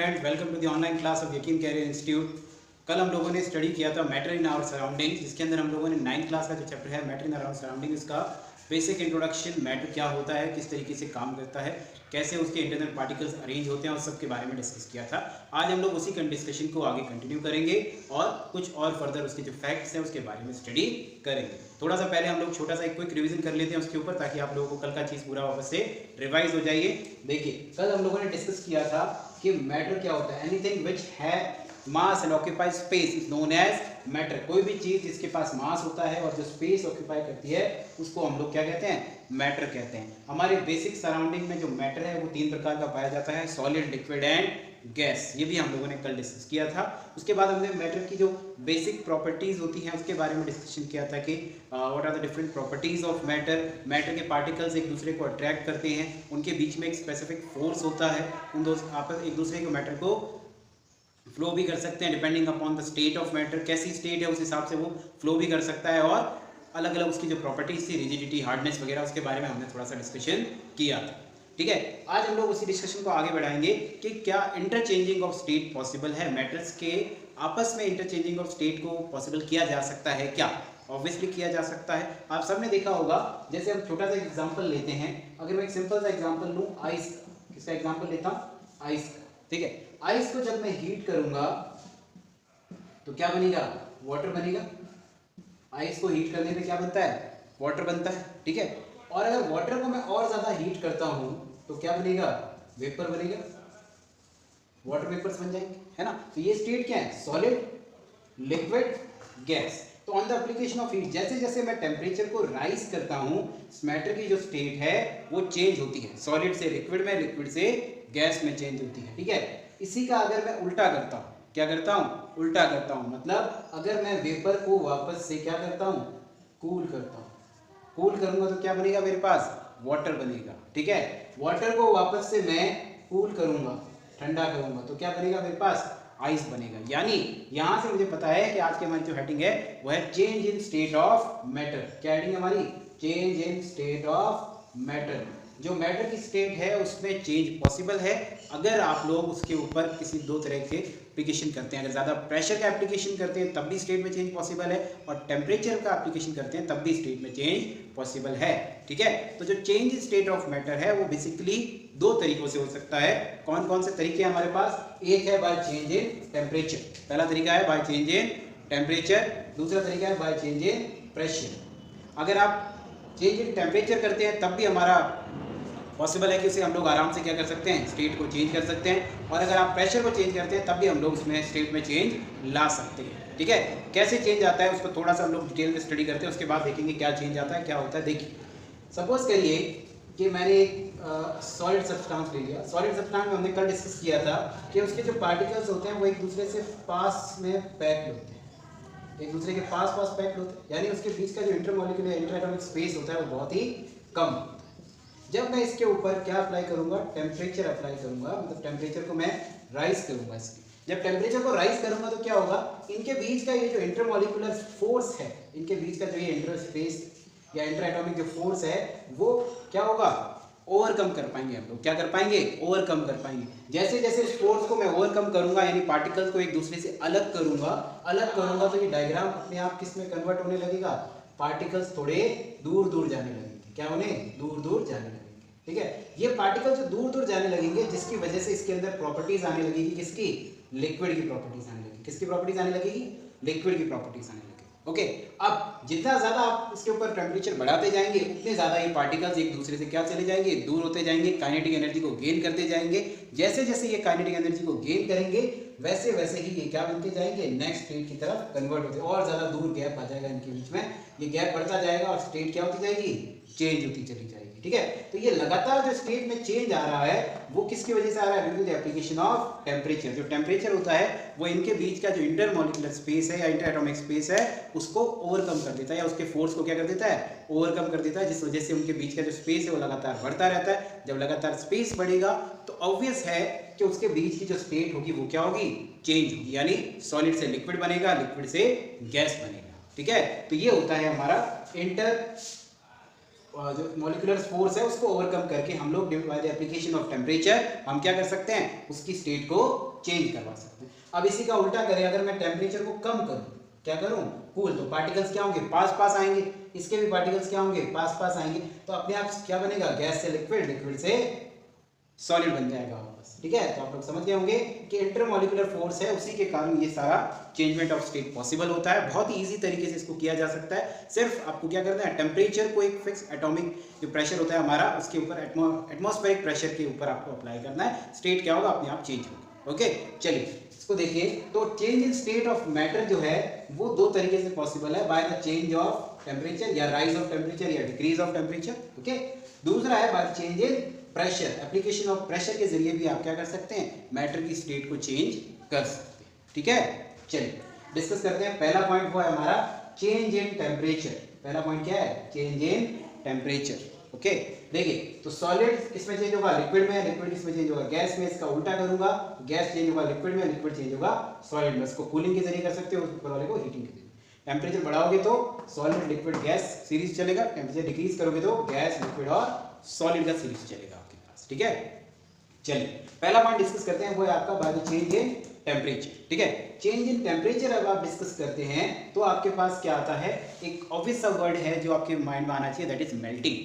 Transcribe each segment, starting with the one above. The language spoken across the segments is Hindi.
Friends, welcome to the online class of Yakeen career institute. कल हम लोगों ने स्टडी किया था मैटर इन आवर सराउंडिंग, जिसके अंदर हम लोगों ने 9th क्लास का जो चैप्टर है मैटर इन आवर सराउंडिंग, इसका बेसिक इंट्रोडक्शन, मैटर क्या होता है, किस तरीके से काम करता है, कैसे उसके इंटरनल पार्टिकल्स अरेंज होते हैं और सब के बारे में डिस्कस किया था। आज हम लोग उसी डिस्कशन को आगे कंटिन्यू करेंगे और कुछ और फर्दर उसके जो फैक्ट्स हैं उसके बारे में स्टडी करेंगे। थोड़ा सा पहले हम लोग छोटा सा एक क्विक रिवीजन कर लेते हैं उसके ऊपर, ताकि आप लोगों को कल का चीज़ पूरा वापस से रिवाइज हो जाइए। देखिए, कल हम लोगों ने डिस्कस किया था कि मैटर क्या होता है। एनीथिंग विच है mass and occupy space is known as matter. कोई भी चीज जिसके पास मास होता है और जो स्पेस ऑक्यूपाई करती है उसको हम लोग क्या कहते हैं? मैटर कहते हैं। हमारे बेसिक सराउंडिंग में जो मैटर है वो 3 प्रकार का पाया जाता है, सॉलिड, लिक्विड एंड गैस। ये भी हम लोगों ने कल डिस्कस किया था। उसके बाद हमने मैटर की जो बेसिक प्रॉपर्टीज होती हैं उसके बारे में डिस्कशन किया था कि what are the different properties of matter. Matter के पार्टिकल्स एक दूसरे को अट्रैक्ट करते हैं, उनके बीच में एक स्पेसिफिक फोर्स होता है, उन दो आपस एक दूसरे के मैटर को फ्लो भी कर सकते हैं depending upon the state of matter. कैसी स्टेट है उस हिसाब से वो फ्लो भी कर सकता है, और अलग अलग उसकी जो प्रॉपर्टीज थी, रिजिडिटी, हार्डनेस वगैरह, उसके बारे में हमने थोड़ा सा डिस्कशन किया था। ठीक है, आज हम लोग उसी डिस्कशन को आगे बढ़ाएंगे कि क्या इंटरचेंजिंग ऑफ स्टेट पॉसिबल है, मैटर्स के आपस में इंटरचेंजिंग ऑफ स्टेट को पॉसिबल किया जा सकता है क्या? ऑब्वियसली किया जा सकता है। आप सबने देखा होगा, जैसे हम छोटा सा एग्जांपल लेते हैं। अगर मैं एक सिंपल सा एग्जांपल लूं आइस का, किसका एग्जांपल लेता हूं? आइस का। ठीक है, आइस को जब मैं हीट करूंगा तो क्या बनेगा? वाटर बनेगा। आइस को हीट करने पे क्या बनता है? वाटर बनता है। ठीक है, और अगर वाटर को मैं और ज्यादा हीट करता हूं तो क्या बनेगा? वेपर बनेगा। वाटर वेपर्स बन जाएंगे, है ना। तो ये स्टेट क्या है? Solid, liquid, gas. तो on the application of heat, जैसे जैसे मैं टेम्परेचर को राइज करता हूं, मैटर की जो स्टेट है वो चेंज होती है, सॉलिड से लिक्विड में, लिक्विड से गैस में चेंज होती है। ठीक है, इसी का अगर मैं उल्टा करता हूं, क्या करता हूं? उल्टा करता हूं, मतलब अगर मैं वेपर को वापस से क्या करता हूं? कूल करता हूं। कूल करूंगा तो क्या बनेगा मेरे पास? वाटर बनेगा। ठीक है, वाटर को वापस से मैं कूल करूंगा, ठंडा करूंगा, तो क्या बनेगा मेरे पास? आइस बनेगा। यानी यहां से मुझे पता है कि आज की हमारी जो हेडिंग है वो है change in state of matter. क्या हेडिंग है हमारी? Change in state of matter. जो मैटर की स्टेट है उसमें चेंज पॉसिबल है अगर आप लोग उसके ऊपर किसी 2 तरह के एप्लीकेशन करते हैं। अगर ज़्यादा प्रेशर का एप्लीकेशन करते हैं तब भी स्टेट में चेंज पॉसिबल है, और टेम्परेचर का एप्लीकेशन करते हैं तब भी स्टेट में चेंज पॉसिबल है। ठीक है, तो जो change in state of matter है वो बेसिकली 2 तरीकों से हो सकता है। कौन कौन से तरीके हैं हमारे पास? एक है बाय चेंज इन टेम्परेचर, पहला तरीका है बाय चेंज इन टेम्परेचर। दूसरा तरीका है बाय चेंज इन प्रेशर। अगर आप चेंज इन टेम्परेचर करते हैं तब भी हमारा पॉसिबल है कि उसे हम लोग आराम से क्या कर सकते हैं? स्टेट को चेंज कर सकते हैं। और अगर आप प्रेशर को चेंज करते हैं तब भी हम लोग उसमें स्टेट में चेंज ला सकते हैं। ठीक है, कैसे चेंज आता है उसको थोड़ा सा हम लोग डिटेल में स्टडी करते हैं, उसके बाद देखेंगे क्या चेंज आता है, क्या होता है। देखिए, सपोज करिए कि मैंने एक सॉलिड सब्सटेंस ले लिया। सॉलिड सब्सटेंस में हमने कल डिस्कस किया था कि उसके जो पार्टिकल्स होते हैं वो एक दूसरे से पास में पैक्ड होते हैं, एक दूसरे के पास पास पैक्ड होते हैं, यानी उसके बीच का जो इंटरमॉलिक्यूलर इंटरएटॉमिक स्पेस होता है वो बहुत ही कम होता है। जब मैं इसके ऊपर क्या अप्लाई करूंगा? टेम्परेचर अप्लाई करूंगा, मतलब टेम्परेचर को मैं राइज करूंगा इसकी। जब टेम्परेचर को राइज करूंगा तो क्या होगा? इनके बीच का ये जो इंटरमॉलिक्यूलर फोर्स है, इनके बीच का जो ये इंटर स्पेस या इंटर एटॉमिक जो फोर्स है वो क्या होगा? ओवरकम कर पाएंगे हम लोग। क्या कर पाएंगे? ओवरकम कर पाएंगे। जैसे जैसे इस फोर्स को मैं ओवरकम करूंगा, यानी पार्टिकल्स को एक दूसरे से अलग करूंगा तो ये डायग्राम अपने आप किस में कन्वर्ट होने लगेगा? पार्टिकल्स थोड़े दूर दूर जाने लगेंगे। क्या होने? दूर दूर जाने लगेंगे। ठीक है, ये पार्टिकल्स जो दूर दूर जाने लगेंगे जिसकी वजह से इसके अंदर प्रॉपर्टीज आने लगेगी। किसकी? लिक्विड की प्रॉपर्टीज आने लगेगी। किसकी प्रॉपर्टीज आने लगेगी? लिक्विड की प्रॉपर्टीज आने लगेगी। ओके, अब जितना ज्यादा आप इसके ऊपर टेम्परेचर बढ़ाते जाएंगे उतने ज्यादा ये पार्टिकल्स एक दूसरे से क्या चले जाएंगे? दूर होते जाएंगे, काइनेटिक एनर्जी को गेन करते जाएंगे। जैसे जैसे ये काइनेटिक एनर्जी को गेन करेंगे वैसे वैसे ही ये क्या बनते जाएंगे? नेक्स्ट स्टेट की तरफ कन्वर्ट होते, और ज्यादा दूर गैप आ जाएगा इनके बीच में, ये गैप बढ़ता जाएगा और स्टेट क्या होती जाएगी? चेंज होती चली जाएगी। ठीक है, तो ये लगातार जो स्टेट में चेंज आ रहा है वो किसकी वजह से आ रहा है? Due to the application of temperature. जो टेम्परेचर होता है वो इनके बीच का जो इंटरमॉलिक्यूलर स्पेस है या इंटर एटॉमिक स्पेस है उसको ओवरकम कर देता है, या उसके फोर्स को क्या कर देता है? ओवरकम कर देता है, जिस वजह से उनके बीच का जो स्पेस है वो लगातार बढ़ता रहता है। जब लगातार स्पेस बढ़ेगा तो ऑब्वियस है कि उसके बीच की जो स्टेट होगी वो क्या होगी? चेंज होगी, यानी सॉलिड से लिक्विड बनेगा, लिक्विड से गैस बनेगा। ठीक है, तो ये होता है हमारा इंटर जो मॉलिक्यूलर फोर्स है उसको ओवरकम करके हम लोग by the application of temperature हम क्या कर सकते हैं, उसकी स्टेट को चेंज करवा सकते हैं। अब इसी का उल्टा करें, अगर मैं टेम्परेचर को कम करूं, क्या करूं, कूल, तो पार्टिकल्स क्या होंगे, पास पास आएंगे, इसके भी पार्टिकल्स क्या होंगे, पास पास आएंगे, तो अपने आप क्या बनेगा, गैस से लिक्विड, लिक्विड से सॉलिड बन जाएगा वापस। ठीक है, तो आप लोग समझ गए होंगे कि इंटरमॉलिक्यूलर फोर्स है, उसी के कारण ये सारा चेंजमेंट ऑफ स्टेट पॉसिबल होता है। बहुत ही इजी तरीके से इसको किया जा सकता है। सिर्फ आपको क्या करना है, टेम्परेचर को एक फिक्स एटॉमिक जो प्रेशर होता है हमारा, उसके ऊपर एटमॉस्फेरिक प्रेशर के ऊपर आपको अप्लाई करना है, स्टेट क्या होगा, अपने आप चेंज होगा। ओके, चलिए इसको देखिए। तो change in state of matter जो है वो दो तरीके से पॉसिबल है, by the change of temperature या राइज ऑफ टेम्परेचर या डिक्रीज ऑफ टेम्परेचर। ओके, दूसरा है by change in pressure, application of pressure के जरिए भी आप क्या कर सकते हैं, मैटर की स्टेट को चेंज कर सकते हैं। ठीक है, चलिए डिस्कस करते हैं। पहला पॉइंट वो है हमारा चेंज इन टेम्परेचर। पहला पॉइंट क्या है, चेंज इन टेम्परेचर। ओके, देखिए तो सॉलिड किसमें चेंज होगा, लिक्विड में, लिक्विड किसमें चेंज होगा, गैस में। इसका उल्टा करूंगा, गैस चेंज होगा लिक्विड में, लिक्विड चेंज होगा सॉलिड में। इसको कूलिंग के जरिए कर सकते हो, ऊपर वाले को हीटिंग के जरिए। टेम्परेचर बढ़ाओगे तो सॉलिड लिक्विड गैस सीरीज चलेगा, टेम्परेचर डिक्रीज करोगे तो गैस लिक्विड और सॉलिड का सीरीज चलेगा आपके पास। ठीक है, चलिए पहला पॉइंट डिस्कस करते हैं, वो है आपका by the change in temperature. ठीक है, चेंज इन टेम्परेचर अब आप डिस्कस करते हैं तो आपके पास क्या आता है, एक ऑब्वियस सा वर्ड है जो आपके माइंड में आना चाहिए, दैट इज मेल्टिंग।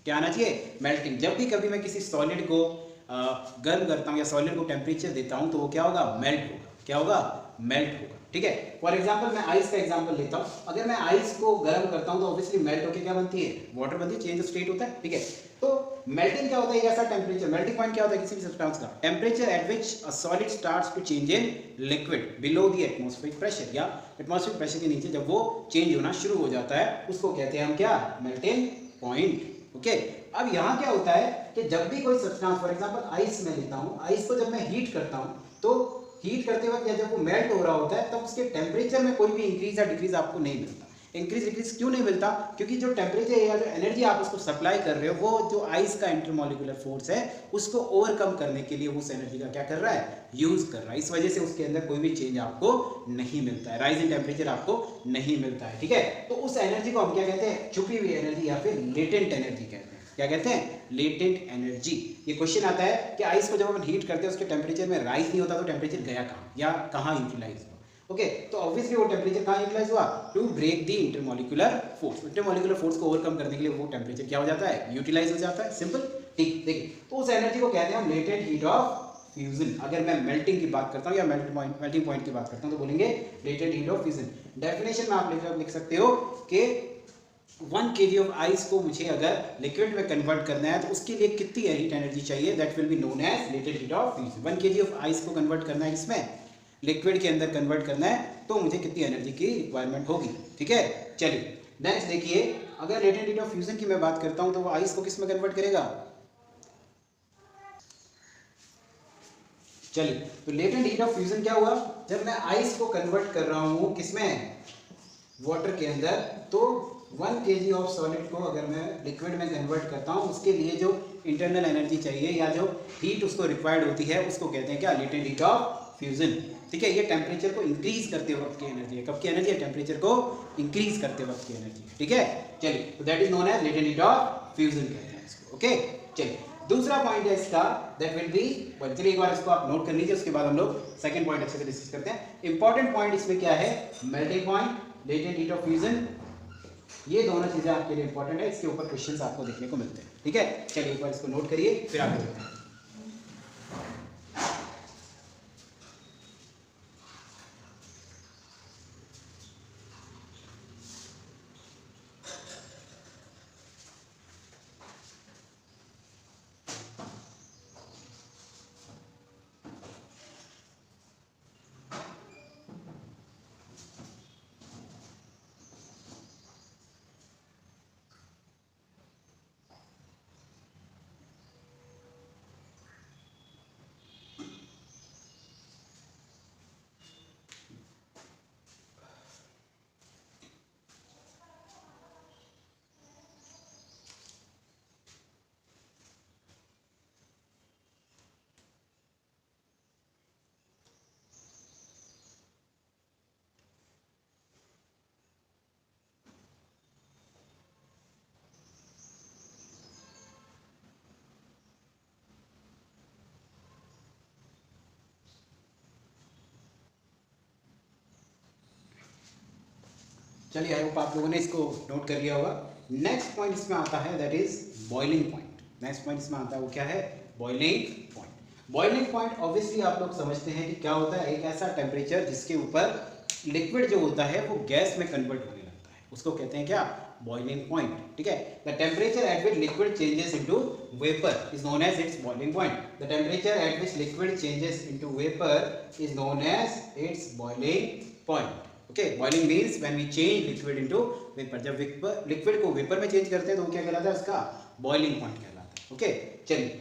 क्या आना चाहिए, मेल्टिंग। जब भी कभी मैं किसी सॉलिड को गर्म करता हूँ या सॉलिड को टेम्परेचर देता हूँ तो वो क्या होगा, मेल्ट होगा। क्या होगा, मेल्ट होगा। ठीक है, फॉर एग्जाम्पल मैं आइस का एग्जाम्पल लेता हूँ। अगर मैं आइस को गर्म करता हूँ तो ऑब्वियसली मेल्ट होकर क्या बनती है, वाटर बनती है, चेंज ऑफ स्टेट होता है। ठीक है, तो मेल्टिंग क्या होता है, ऐसा टेम्परेचर, मेल्टिंग पॉइंट क्या होता है किसी भी सब्सटेंस का, temperature at which a solid starts to change in liquid below the atmospheric pressure, या एटमॉस्फेरिक प्रेशर के नीचे जब वो चेंज होना शुरू हो जाता है उसको कहते हैं हम क्या, मेल्टिंग पॉइंट। ओके, अब यहाँ क्या होता है कि जब भी कोई सब्सटेंस, फॉर एग्जांपल आइस में लेता हूँ, आइस को जब मैं हीट करता हूँ तो हीट करते वक्त या जब वो मेल्ट हो रहा होता है तब उसके टेम्परेचर में कोई भी इंक्रीज या डिक्रीज आपको नहीं मिलता। इंक्रीज डिक्रीज क्यों नहीं मिलता, क्योंकि जो टेम्परेचर या जो एनर्जी आप उसको सप्लाई कर रहे हो वो जो आइस का इंटरमॉलिक्यूलर फोर्स है उसको ओवरकम करने के लिए उस एनर्जी का क्या कर रहा है, यूज कर रहा है। इस वजह से उसके अंदर कोई भी चेंज आपको नहीं मिलता है, राइज इन टेम्परेचर आपको नहीं मिलता है। ठीक है, तो उस एनर्जी को हम क्या कहते हैं, छुपी हुई एनर्जी या फिर लेटेंट एनर्जी कहते हैं। क्या कहते हैं, लेटेंट एनर्जी। ये क्वेश्चन आता है कि आइस को जब अपन हीट करते हैं उसके टेम्परेचर में राइज नहीं होता तो टेम्परेचर गया कहाँ या कहाँ यूटिलाइज हुआ। ओके, तो ऑब्वियसली वो टेम्परेचर कहाँ यूटिलाइज हुआ, to break the intermolecular force. Intermolecular force को ओवरकम करने के लिए वो टेम्परेचर क्या हो जाता है, यूटिलाइज हो जाता है। सिंपल, ठीक। देखिए तो उस एनर्जी को कहते हैं हम लेटेंट हीट ऑफ फ्यूजन। अगर मैं मेल्टिंग की बात करता हूँ या मेल्टिंग पॉइंट की बात करता हूँ तो बोलेंगे latent heat of fusion. Definition में आप लिख सकते हो कि 1 kg ऑफ आइस को मुझे अगर लिक्विड में कन्वर्ट करना है तो उसके लिए कितनी हीट एनर्जी चाहिए, that will be known as latent heat of fusion. 1 kg of ice को कन्वर्ट करना है, इसमें लिक्विड के अंदर कन्वर्ट करना है तो मुझे कितनी एनर्जी की रिक्वायरमेंट होगी। ठीक है, चलिए नेक्स्ट देखिए, अगर लेटेंट हीट ऑफ फ्यूजन की मैं बात करता हूं तो वो आइस को किस में कन्वर्ट करेगा, चलिए तो लेटेंट हीट ऑफ फ्यूजन क्या हुआ, जब मैं आइस को कन्वर्ट कर रहा हूं किसमें, वाटर के अंदर, तो 1 kg ऑफ सॉलिड को अगर मैं लिक्विड में कन्वर्ट करता हूँ उसके लिए जो इंटरनल एनर्जी चाहिए या जो हीट उसको रिक्वायर्ड होती है उसको कहते हैं क्या, लेटेंट हीट ऑफ फ्यूजन। ठीक है, ये टेम्परेचर को इंक्रीज करते वक्त की एनर्जी है। कब की एनर्जी है, टेम्परेचर को इंक्रीज करते वक्त की एनर्जी है। ठीक है, चलिए तो that is known as latent heat of fusion कहते हैं इसको। ओके, चलिए दूसरा पॉइंट है इसका, दैट विल बी, चलिए एक बार इसको आप नोट कर लीजिए, उसके बाद हम लोग सेकंड पॉइंट अच्छे से डिस्कस करते हैं। इंपॉर्टेंट पॉइंट इसमें क्या है, melting point, latent heat of fusion, ये दोनों चीजें आपके लिए इंपॉर्टेंट है, इसके ऊपर क्वेश्चंस आपको देखने को मिलते हैं। ठीक है, चलिए एक बार इसको नोट करिए फिर आगे बढ़ते हैं। चलिए आई होप आप लोगों ने इसको नोट कर लिया होगा। नेक्स्ट पॉइंट इसमें आता है that is boiling point. Next point इसमें आता है वो क्या है? Boiling point. Boiling point obviously आप लोग समझते हैं कि क्या होता है, एक ऐसा टेम्परेचर जिसके ऊपर लिक्विड जो होता है वो गैस में कन्वर्ट होने लगता है, उसको कहते हैं क्या? Boiling point. ठीक है, the temperature at which liquid changes into vapour is known as its boiling point. The temperature at which liquid changes into vapour is known as its boiling point. Okay, boiling means when we change liquid into vapour. जब लिक्विड को वेपर में चेंज करते हैं तो वो क्या कहलाता है? उसका बॉइलिंग पॉइंट कहलाता है। ओके, चलिए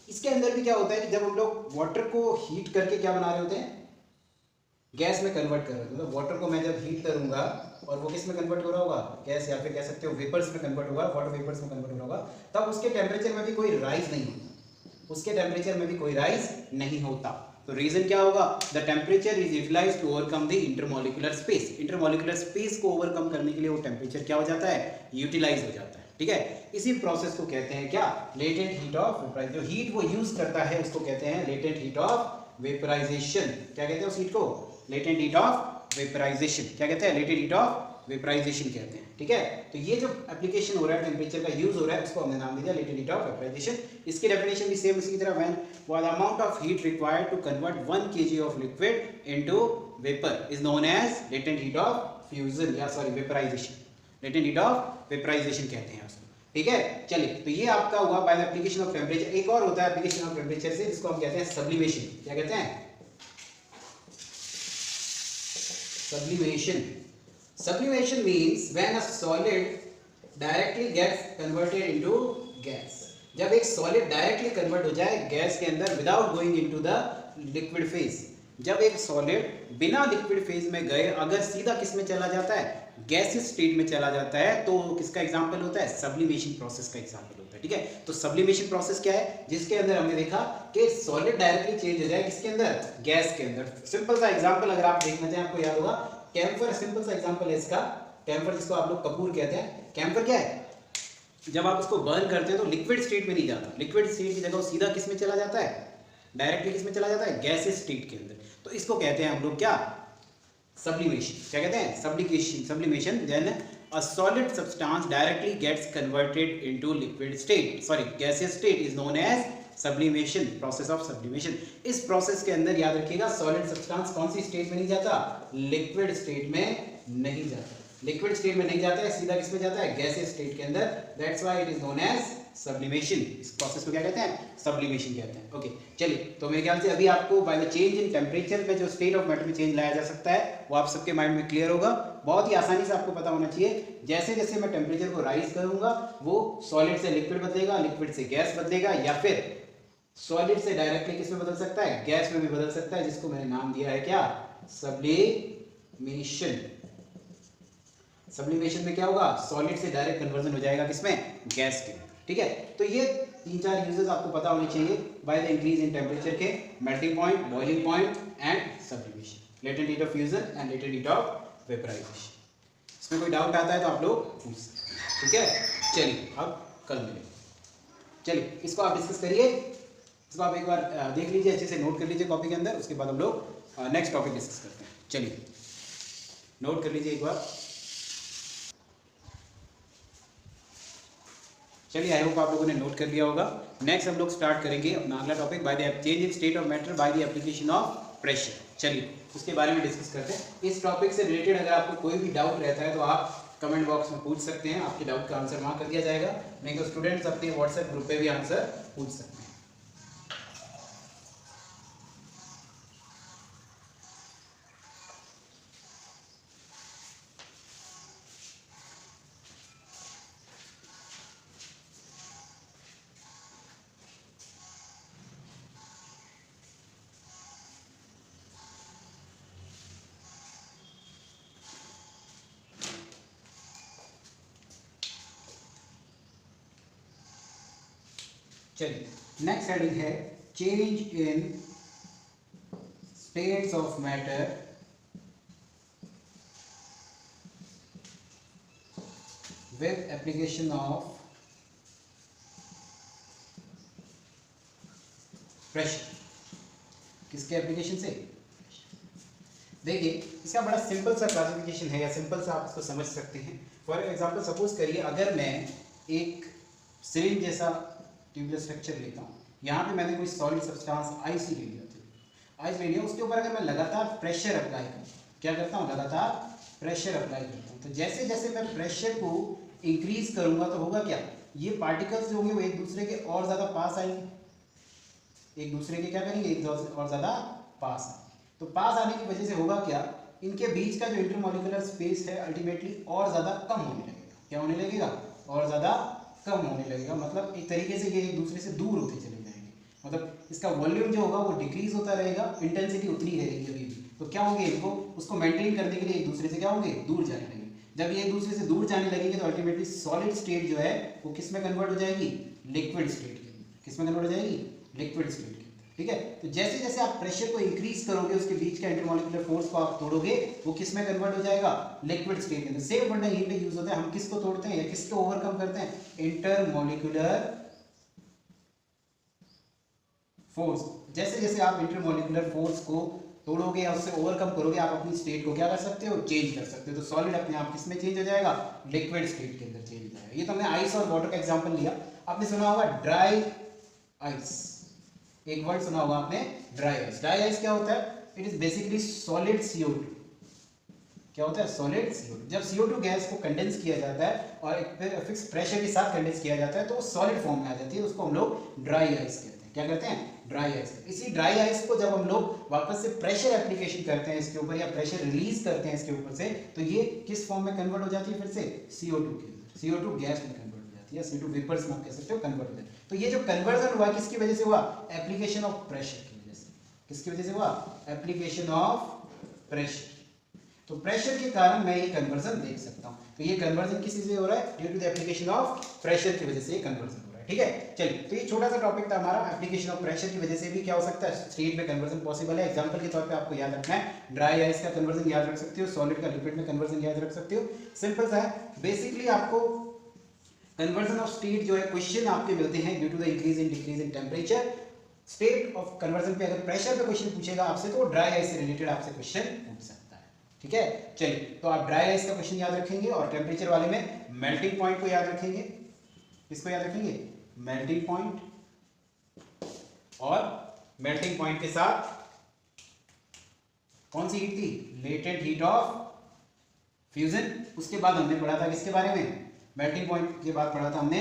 इसके अंदर भी क्या होता है कि जब हम लोग वाटर को हीट करके क्या बना रहे होते हैं? गैस में कन्वर्ट कर रहे होते हैं। मतलब वाटर को मैं जब हीट करूंगा और वो किस में कन्वर्ट हो रहा होगा? गैस, या फिर कह सकते हो वेपर्स में कन्वर्ट होगा, वाटर वेपर्स में कन्वर्ट हो रहा होगा, तब उसके टेम्परेचर में भी कोई राइज नहीं होता। उसके टेम्परेचर में भी कोई राइज नहीं होता। तो रीजन क्या होगा? The temperature is utilised to overcome the intermolecular space. Intermolecular space को ओवरकम करने के लिए वो टेम्परेचर क्या हो जाता है? यूटिलाइज हो जाता है। ठीक है, इसी प्रोसेस को कहते हैं क्या? Latent heat of vaporisation. जो हीट वो यूज करता है उसको कहते हैं लेटेंट हीट ऑफ वेपराइजेशन। क्या कहते हैं उस हीट को? Latent heat of vaporisation. क्या कहते हैं? लेटेंट हीट ऑफ वेपराइजेशन कहते हैं। ठीक है, तो ये जो एप्लीकेशन हो रहा है, टेम्परेचर का यूज हो रहा है, उसको हमने नाम दिया लेटेंट हीट ऑफ वेपराइजेशन। इसकी डेफिनेशन भी सेम उसी की तरह, when the amount of heat required to convert 1 kg of liquid into vapour is known as latent heat of fusion, या sorry vaporization. Latent heat of vaporization कहते हैं उसको। ठीक है, चलिए तो ये आपका हुआ by the application of temperature. एक और होता है एप्लीकेशन ऑफ टेम्परेचर से, जिसको हम कहते हैं सब्लिमेशन। क्या कहते हैं? Sublimation. Sublimation means when a solid directly gets converted into gas. जब एक solid directly convert हो जाए गैस के अंदर without going into the liquid phase. जब एक solid बिना liquid phase में गए अगर सीधा किस में चला जाता है? गैसियस स्टेट में चला जाता है, तो किसका एग्जाम्पल होता है? सब्लिमेशन प्रोसेस का एग्जाम्पल होता है। ठीक है, तो सब्लिमेशन प्रोसेस क्या है? जिसके अंदर हमने देखा कि सॉलिड डायरेक्टली चेंज हो जाए किसके अंदर? गैस के अंदर। सिंपल सा एग्जाम्पल अगर आप देखना चाहें, आपको याद होगा कैम्फर, सिंपल सा एग्जाम्पल है इसका। कैम्फर जिसको आप लोग कपूर कहते हैं, कैम्फर क्या है? जब आप उसको बर्न करते हैं तो लिक्विड स्टेट में नहीं जाता, लिक्विड स्टेट की जगह सीधा किस में चला जाता है? डायरेक्टली किस में चला जाता है? गैसियस स्टेट के अंदर। तो इसको कहते हैं हम लोग क्या? सब्लिमेशन। क्या कहते हैं? Sublimation. Then a solid substance directly gets converted into liquid state, sorry gaseous state, is known as sublimation, process of sublimation. इस प्रोसेस के अंदर याद रखिएगा सॉलिड सब्सटेंस कौन सी स्टेट में नहीं जाता? लिक्विड स्टेट में नहीं जाता। लिक्विड स्टेट में नहीं जाता है, सीधा किस में जाता है? गैसियस स्टेट के अंदर। That's why it is known as sublimation. इस प्रोसेस को क्या कहते हैं? सब्लिमेशन कहते हैं। ओके, चलिए तो मेरे ख्याल से अभी आपको by the change in temperature पे जो स्टेट ऑफ मैटर में चेंज लाया जा सकता है वो आप सबके माइंड में क्लियर होगा। बहुत ही आसानी से आपको पता होना चाहिए, जैसे जैसे मैं टेम्परेचर को राइज करूंगा वो सॉलिड से लिक्विड बदलेगा, लिक्विड से गैस बदलेगा, या फिर सॉलिड से डायरेक्टली किस में बदल सकता है? गैस में भी बदल सकता है, जिसको मैंने नाम दिया है क्या? सब्लिमेशन। सब्लिमेशन में क्या होगा? सॉलिड से डायरेक्ट कन्वर्जन हो जाएगा किसमें? गैस के। ठीक है, तो ये 3-4 यूजेस आपको पता होने चाहिए by the increase in temperature के, melting point, boiling point and sublimation, latent heat of fusion and latent heat of vaporization. इसमें कोई डाउट आता है तो आप लोग पूछ सकते हैं। ठीक है, चलिए अब कल मिलेंगे। चलिए इसको आप डिस्कस करिए, इसको आप एक बार देख लीजिए, अच्छे से नोट कर लीजिए कॉपी के अंदर, उसके बाद हम लोग नेक्स्ट टॉपिक डिस्कस करते हैं। चलिए नोट कर लीजिए एक बार। चलिए आई होप आप लोगों ने नोट कर लिया होगा। नेक्स्ट हम लोग स्टार्ट करेंगे अपना अगला topic by the change in state of matter by the application of pressure. चलिए उसके बारे में डिस्कस करते हैं। इस टॉपिक से रिलेटेड अगर आपको कोई भी डाउट रहता है तो आप कमेंट बॉक्स में पूछ सकते हैं, आपके डाउट का आंसर वहाँ कर दिया जाएगा, नहीं तो स्टूडेंट्स अपने व्हाट्सएप ग्रुप पे भी आंसर पूछ सकते हैं। चलिए नेक्स्ट हेडिंग है change in states of matter with application of pressure. किसके एप्लीकेशन से? देखिए इसका बड़ा सिंपल सा क्लासिफिकेशन है, या सिंपल सा आप इसको समझ सकते हैं। फॉर एग्जांपल सपोज करिए अगर मैं एक सिरिंज जैसा ट्यूबलेस स्ट्रक्चर लेता हूँ, यहाँ पे मैंने कोई सॉलिड सब्सटेंस आइस ही ले लिया, आइस ले लिया, उसके ऊपर अगर मैं लगातार प्रेशर अप्लाई करूँ, क्या करता हूँ, लगातार प्रेशर अप्लाई करता हूँ, तो जैसे जैसे मैं प्रेशर को इंक्रीज करूँगा तो होगा क्या, ये पार्टिकल्स जो होंगे वो एक दूसरे के और ज़्यादा पास आएंगे, एक दूसरे के क्या करेंगे, एक और ज़्यादा पास आएंगे। तो पास आने की वजह से होगा क्या, इनके बीच का जो इंटरमॉलिक्यूलर स्पेस है अल्टीमेटली और ज़्यादा कम होने लगेगा। क्या होने लगेगा, और ज़्यादा कम होने लगेगा, मतलब एक तरीके से ये एक दूसरे से दूर होते चले जाएंगे, मतलब इसका वॉल्यूम जो होगा वो डिक्रीज होता रहेगा, इंटेंसिटी उतनी रहेगी अभी भी। तो क्या होंगे, इनको उसको मेंटेन करने के लिए एक दूसरे से क्या होंगे, दूर जाने लगेंगे। जब ये एक दूसरे से दूर जाने लगेंगे तो अल्टीमेटली सॉलिड स्टेट जो है वो किस में कन्वर्ट हो जाएगी, लिक्विड स्टेट के अंदर। किस में कन्वर्ट हो जाएगी, लिक्विड स्टेट के अंदर। ठीक है, तो जैसे जैसे आप प्रेशर को इंक्रीज करोगे, उसके बीच का इंटरमॉलिक्यूलर फोर्स को आप तोड़ोगे, वो किस में कन्वर्ट हो जाएगा, लिक्विड स्टेट के अंदर। सेम फंडा यहीं पे यूज होता है, हम किसको तोड़ते हैं या किसको ओवरकम करते हैं, इंटरमॉलिक्यूलर फोर्स। जैसे जैसे आप इंटरमॉलिक्यूलर फोर्स को तोड़ोगे या उससे ओवरकम करोगे, आप अपनी स्टेट को क्या कर सकते हो, चेंज कर सकते हो। तो सॉलिड अपने आप किस में चेंज हो जाएगा, लिक्विड स्टेट के अंदर चेंज हो जाएगा। ये तो हमने आइस और वाटर का एग्जांपल लिया। आपने सुना होगा ड्राई आइस, एक वर्ड सुना होगा आपने, ड्राई आइस। ड्राई आइस क्या होता है, it is basically solid CO2। क्या होता है, सॉलिड CO2। जब CO2 गैस को कंडेंस किया जाता है और एक फिक्स प्रेशर के साथ कंडेंस किया जाता है तो वो सॉलिड फॉर्म में आ जाती है, उसको हम लोग ड्राई आइस कहते हैं। क्या करते हैं, ड्राई आइस। इसी ड्राई आइस को जब हम लोग वापस से प्रेशर एप्लीकेशन करते हैं इसके ऊपर या प्रेशर रिलीज करते हैं इसके ऊपर से, तो ये किस फॉर्म में कन्वर्ट हो जाती है, फिर से CO2 के अंदर, CO2 गैस में कन्वर्ट हो जाती है, CO2 वेपर्स में आप कह सकते हो कन्वर्ट हो जाती है। तो ये जो कन्वर्जन हुआ किसकी वजह से हुआ, एप्लीकेशन ऑफ प्रेशर की वजह से। किसकी वजह से हुआ, एप्लीकेशन ऑफ प्रेशर। तो प्रेशर के कारण मैं ये कन्वर्जन देख सकता हूं। तो ये कन्वर्जन किस से हो रहा है, due to the application of pressure की वजह से ये कन्वर्जन हो रहा है। ठीक है, चलिए, तो ये छोटा सा टॉपिक था हमारा, एप्लीकेशन ऑफ प्रेशर की वजह से भी क्या हो सकता है, स्टेट में कन्वर्जन पॉसिबल है। एग्जांपल के तौर पे आपको याद रखना है, ड्राई आइस का कन्वर्जन याद रख सकते हो, सॉलिड का लिक्विड में कन्वर्जन याद रख सकते हो। सिंपल सा है, बेसिकली आपको कन्वर्जन ऑफ स्टेट जो है क्वेश्चन आपके मिलते हैं due to the increase in decrease in temperature. State of conversion पे अगर प्रेशर पे क्वेश्चन पूछेगा आपसे तो ड्राई आइस से रिलेटेड आपसे क्वेश्चन पूछ सकता है। ठीक है, चलिए, तो आप ड्राई आइस का क्वेश्चन याद रखेंगे और टेम्परेचर वाले में मेल्टिंग पॉइंट को याद रखेंगे। किसको याद रखेंगे, मेल्टिंग पॉइंट। और मेल्टिंग पॉइंट के साथ कौन सी हीट थी, लेटेंट हीट ऑफ फ्यूजन। उसके बाद हमने पढ़ा था किसके बारे में, मेल्टिंग पॉइंट के बाद पढ़ा था हमने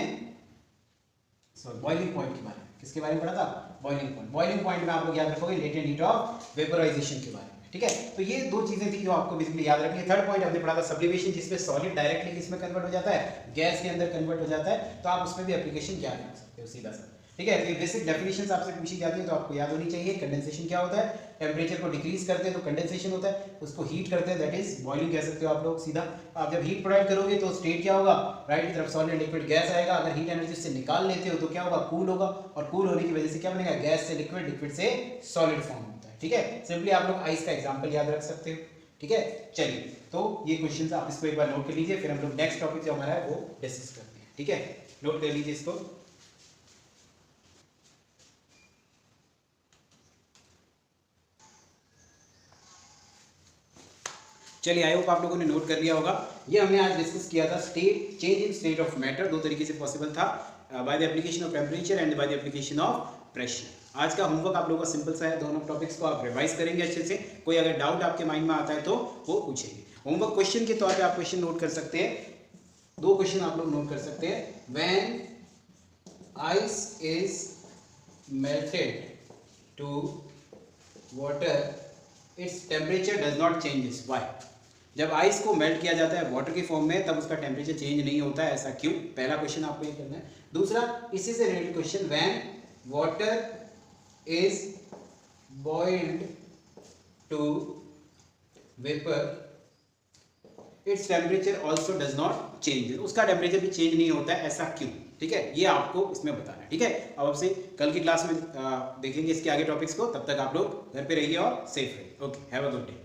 बॉइलिंग पॉइंट के बारे में। किसके बारे में पढ़ा था, बॉइलिंग पॉइंट। बॉइलिंग पॉइंट में आप लोग याद रखोगे लेटेंट हीट ऑफ वेपोराइजेशन के बारे में। ठीक है, तो ये दो चीजें थी जो आपको बेसिकली याद रखनी है। थर्ड पॉइंट हमने पढ़ा था सब्लिमेशन, जिसमें सॉलिड डायरेक्टली किसमें कन्वर्ट हो जाता है, गैस के अंदर कन्वर्ट हो जाता है। तो आप उसमें भी एप्लीकेशन याद रख सकते हो सीधा सा। ठीक है, तो ये बेसिक डेफिनेशंस आपसे पूछी जाती है तो आपको याद होनी चाहिए। कंडेंसेशन क्या होता है, टेम्परेचर को डिक्रीज करते हैं तो कंडेंसेशन होता है, उसको हीट करते हैं दैट इज बॉइलिंग कह सकते हो आप लोग सीधा। आप जब हीट प्रोवाइड करोगे तो स्टेट क्या होगा, राइट की तरफ सॉलिड लिक्विड गैस आएगा। अगर हीट एनर्जी से निकाल लेते हो तो क्या होगा, कूल होगा, और कूल होने की वजह से क्या बनेगा, गैस से लिक्विड, लिक्विड से सॉलिड फॉर्म होता है। ठीक है, सिंपली आप लोग आइस का एग्जांपल याद रख सकते हो। ठीक है, चलिए, तो ये क्वेश्चंस आप इसको एक बार नोट कर लीजिए, फिर हम लोग नेक्स्ट टॉपिक जो हमारा है वो डिस्कस करते हैं। ठीक है, नोट कर लीजिए इसको। चलिए, आई होप आप लोगों ने नोट कर लिया होगा। ये हमने आज डिस्कस किया था state, change in state of matter. दो तरीके से पॉसिबल था, by the application of temperature and by the application of pressure. आज का होमवर्क आप लोगों का सिंपल सा है, दोनों टॉपिक्स को आप रिवाइज करेंगे अच्छे से। कोई अगर डाउट आपके माइंड में आता है तो वो पूछेंगे। होमवर्क क्वेश्चन के तौर पे आप क्वेश्चन नोट कर सकते हैं, दो क्वेश्चन आप लोग नोट कर सकते हैं। When ice is melted to water its temperature does not changes, why. जब आइस को मेल्ट किया जाता है वाटर की फॉर्म में तब उसका टेम्परेचर चेंज नहीं होता है, ऐसा क्यों। पहला क्वेश्चन आपको ये करना है। दूसरा इसी से related question, when water is boiled to vapour its temperature also does not change, उसका टेम्परेचर भी चेंज नहीं होता है, ऐसा क्यों। ठीक है, ये आपको इसमें बताना है। ठीक है, अब आपसे कल की क्लास में देखेंगे इसके आगे टॉपिक्स को। तब तक आप लोग घर पे रहिए और सेफ रहिए। Okay, have a good day.